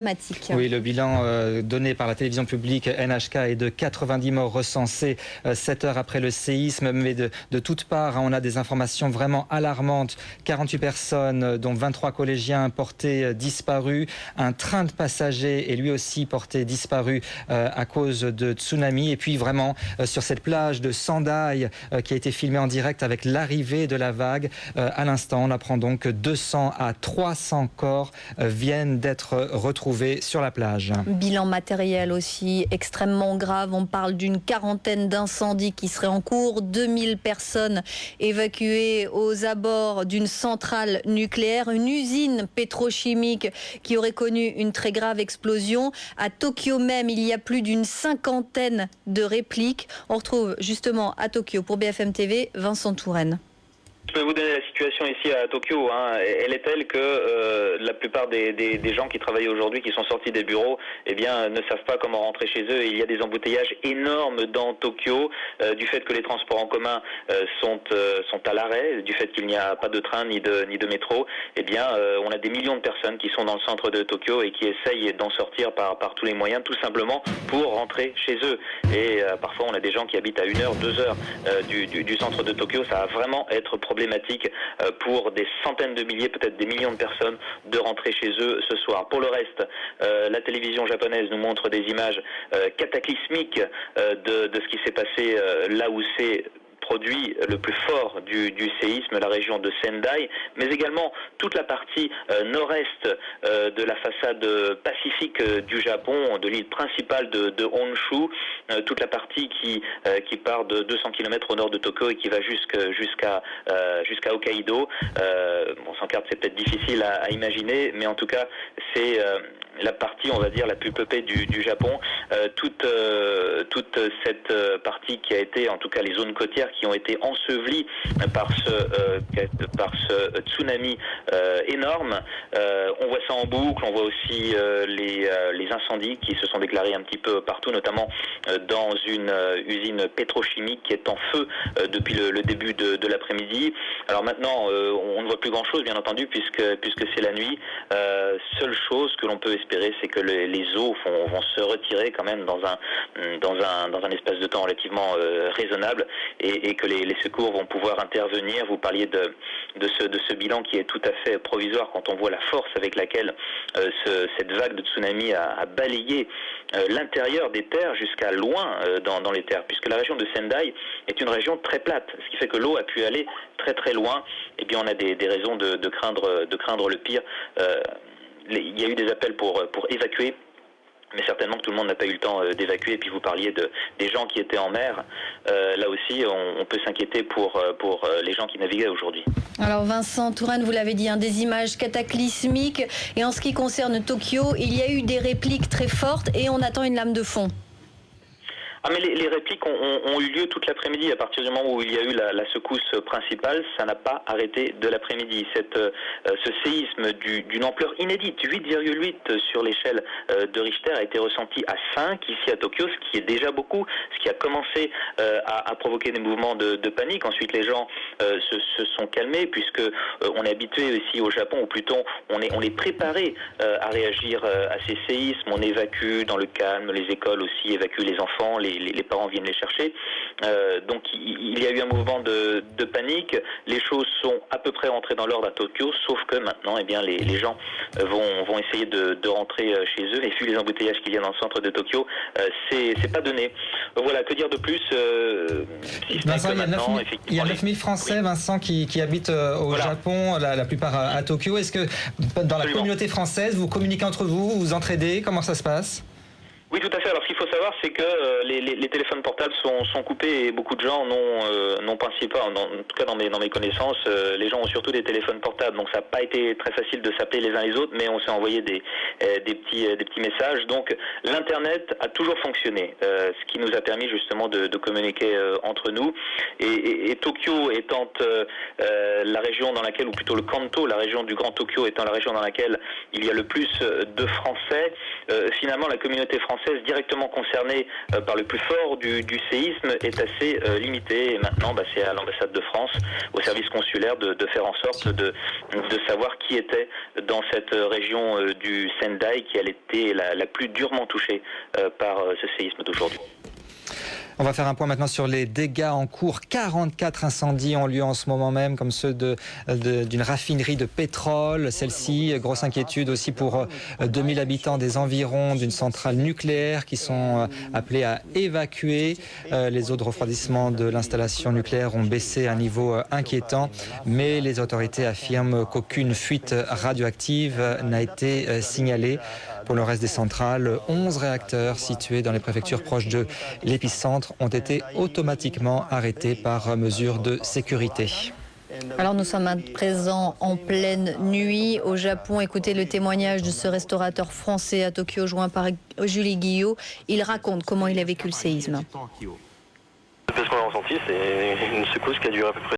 dramatique. Oui, le bilan donné par la télévision publique NHK est de 90 morts recensés 7 heures après le séisme, mais de toutes parts, on a des informations vraiment alarmantes. 48 personnes, dont 23 collégiens portés disparus. Un train de passagers est lui aussi porté disparu à cause de tsunami. Et puis vraiment, sur cette plage de Sendai qui a été filmée en direct avec l'arrivée de la vague, à l'instant, on apprend donc que 200 à 300 corps viennent d'être retrouvés sur la plage. Bilan matériel aussi extrêmement grave. On parle d'une quarantaine d'incendies qui seraient en cours. 2000 personnes évacuées aux abords d'une centrale nucléaire. Une usine pétrochimique qui aurait connu une très grave explosion. À Tokyo même, il y a plus d'une cinquantaine de répliques. On retrouve justement à Tokyo pour BFM TV, Vincent Touraine. Je peux vous donner la situation ici à Tokyo. Elle est telle que la plupart des gens qui travaillent aujourd'hui, qui sont sortis des bureaux, ne savent pas comment rentrer chez eux. Il y a des embouteillages énormes dans Tokyo, du fait que les transports en commun sont à l'arrêt, du fait qu'il n'y a pas de train ni de métro. On a des millions de personnes qui sont dans le centre de Tokyo et qui essayent d'en sortir par tous les moyens, tout simplement pour rentrer chez eux. Et parfois, on a des gens qui habitent à 1 heure, 2 heures du centre de Tokyo. Ça va vraiment être problématique pour des centaines de milliers, peut-être des millions de personnes de rentrer chez eux ce soir. Pour le reste, la télévision japonaise nous montre des images cataclysmiques de ce qui s'est passé là où c'est produit le plus fort du séisme, la région de Sendai, mais également toute la partie nord-est de la façade pacifique du Japon, de l'île principale de Honshu, toute la partie qui part de 200 km au nord de Tokyo et qui va jusqu'à Hokkaido. Sans carte, c'est peut-être difficile à imaginer, mais en tout cas, c'est la partie, on va dire, la plus peuplée du Japon. Toute cette partie qui a été, en tout cas les zones côtières qui ont été ensevelies par ce tsunami énorme. On voit ça en boucle, on voit aussi les incendies qui se sont déclarés un petit peu partout, notamment dans une usine pétrochimique qui est en feu depuis le début de l'après-midi. Alors maintenant, on ne voit plus grand-chose, bien entendu, puisque c'est la nuit. Seule chose que l'on peut espérer, c'est que les eaux vont se retirer quand même dans un espace de temps relativement raisonnable et que les secours vont pouvoir intervenir. Vous parliez de ce bilan qui est tout à fait provisoire quand on voit la force avec laquelle cette vague de tsunami a balayé l'intérieur des terres jusqu'à loin dans les terres, puisque la région de Sendai est une région très plate, ce qui fait que l'eau a pu aller très très loin. Et bien on a des raisons de craindre le pire. Il y a eu des appels pour évacuer, mais certainement que tout le monde n'a pas eu le temps d'évacuer. Et puis vous parliez des gens qui étaient en mer. Là aussi, on peut s'inquiéter pour les gens qui naviguaient aujourd'hui. Alors Vincent Touraine, vous l'avez dit, des images cataclysmiques. Et en ce qui concerne Tokyo, il y a eu des répliques très fortes et on attend une lame de fond. Mais les répliques ont eu lieu toute l'après-midi. À partir du moment où il y a eu la secousse principale, ça n'a pas arrêté de l'après-midi. Ce séisme d'une ampleur inédite, 8,8 sur l'échelle de Richter, a été ressenti à 5 ici à Tokyo, ce qui est déjà beaucoup, ce qui a commencé à provoquer des mouvements de panique. Ensuite, les gens se sont calmés, puisque on est habitué ici au Japon, ou plutôt on est préparé à réagir à ces séismes. On évacue dans le calme, les écoles aussi évacuent les enfants, les parents viennent les chercher. Donc il y a eu un mouvement de panique. Les choses sont à peu près rentrées dans l'ordre à Tokyo, sauf que maintenant, les gens vont essayer de rentrer chez eux. Et vu les embouteillages qu'il y a dans le centre de Tokyo, c'est pas donné. Voilà, que dire de plus si Vincent, il y a 9000 Français, oui. Vincent, qui habitent au Japon, la plupart à Tokyo. Est-ce que dans la communauté française, vous communiquez entre vous, vous entraidez? Comment ça se passe? Oui, tout à fait. Alors, ce qu'il faut savoir, c'est que les téléphones portables sont coupés et beaucoup de gens n'ont pas, en tout cas dans mes connaissances, les gens ont surtout des téléphones portables. Donc, ça n'a pas été très facile de s'appeler les uns les autres, mais on s'est envoyé des petits messages. Donc, l'Internet a toujours fonctionné, ce qui nous a permis justement de communiquer entre nous. Et Tokyo étant la région dans laquelle, ou plutôt le Kanto, la région du Grand Tokyo étant la région dans laquelle il y a le plus de Français, finalement la communauté française directement concernée par le plus fort du séisme est assez limitée. Et maintenant, c'est à l'ambassade de France, au service consulaire, de faire en sorte de savoir qui était dans cette région du Sendai qui a été la plus durement touchée par ce séisme d'aujourd'hui. On va faire un point maintenant sur les dégâts en cours. 44 incendies ont lieu en ce moment même, comme ceux d'une raffinerie de pétrole. Celle-ci, grosse inquiétude aussi pour 2000 habitants des environs d'une centrale nucléaire qui sont appelés à évacuer. Les eaux de refroidissement de l'installation nucléaire ont baissé à un niveau inquiétant, mais les autorités affirment qu'aucune fuite radioactive n'a été signalée. Pour le reste des centrales, 11 réacteurs situés dans les préfectures proches de l'épicentre ont été automatiquement arrêtés par mesure de sécurité. Alors nous sommes à présent en pleine nuit au Japon. Écoutez le témoignage de ce restaurateur français à Tokyo joint par Julie Guillot. Il raconte comment il a vécu le séisme. Ce qu'on a ressenti, c'est une secousse qui a duré à peu près